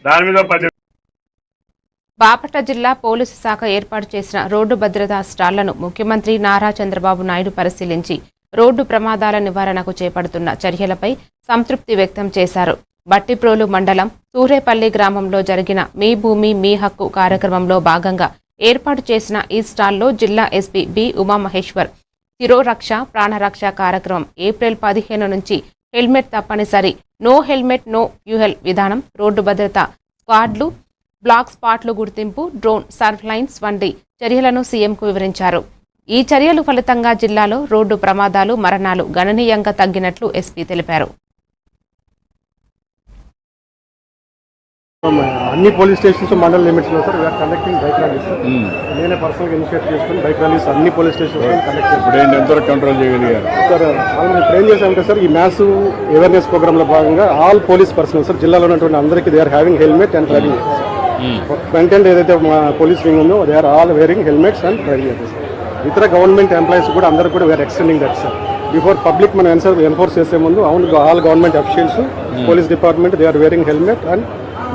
దాని మీద బాపట్ల జిల్లా పోలీసు శాఖ ఏర్పాటు చేసిన రోడ్డు భద్రతా స్టాళ్లను ముఖ్యమంత్రి నారా చంద్రబాబు నాయుడు పరిశీలించి రోడ్డు ప్రమాదాల నివారణకు చేపడుతున్న చర్యలపై సంతృప్తి వ్యక్తం చేశారు. బట్టిప్రోలు మండలం సూరేపల్లి గ్రామంలో జరిగిన మీ భూమి మీ హక్కు కార్యక్రమంలో భాగంగా ఏర్పాటు చేసిన ఈ స్టాల్లో జిల్లా ఎస్పీ బి ఉమామహేశ్వర్ శిరోరక్ష ప్రాణరక్ష కార్యక్రమం ఏప్రిల్ 15 నుంచి హెల్మెట్ తప్పనిసరి, నో హెల్మెట్ నో ఫ్యూయల్ విధానం, రోడ్డు భద్రత స్క్వాడ్లు, బ్లాక్ స్పాట్లు గుర్తింపు, డ్రోన్ సర్ఫ్ లైన్స్ వంటి చర్యలను సీఎంకు వివరించారు. ఈ చర్యలు ఫలితంగా జిల్లాలో రోడ్డు ప్రమాదాలు, మరణాలు గణనీయంగా తగ్గినట్లు ఎస్పీ తెలిపారు. అన్ని పోలీస్ స్టేషన్స్ మండల్ లిమిట్స్ లో sir we are conducting bike rallies. నేనే పర్సనల్ గా ఇనిషియేట్ చేసుకుని బైక్ ర్యాలీస్ అన్ని పోలీస్ స్టేషన్స్ కండక్ట్ చేస్తాను. ఎంతవరకు కంట్రోల్ చేయగలిగారు సార్? ఆల్రెడీ ఇప్పుడు ఏం చేశామంటే సార్, ఈ మ్యాథ్స్ అవేర్నెస్ ప్రోగ్రామ్ లో భాగంగా ఆల్ పోలీస్ పర్సనల్ సార్ జిల్లాలో ఉన్నటువంటి అందరికీ they are having helmet and driving. Front end ఏదైతే మా పోలీస్ వింగ్ ఉందో they are all wearing helmets and driving. ఇతర గవర్నమెంట్ ఎంప్లాయీస్ కూడా అందరూ కూడా we are extending that sir. Before public మనం ఎన్ఫోర్స్ చేసే ముందు all government officials, police department they are wearing helmet and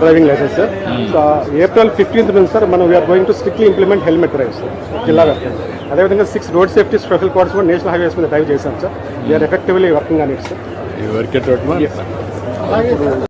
driving licence sir. So April 15th నుంచి sir మనం we are going to strictly implement helmet drive sir జిల్లా వ్యాప్తంగా. అదేవిధంగా 6 road safety special codes కూడా national highways మీద drive చేశాం sir. We are effectively working on it sir. ఈ work అలాగే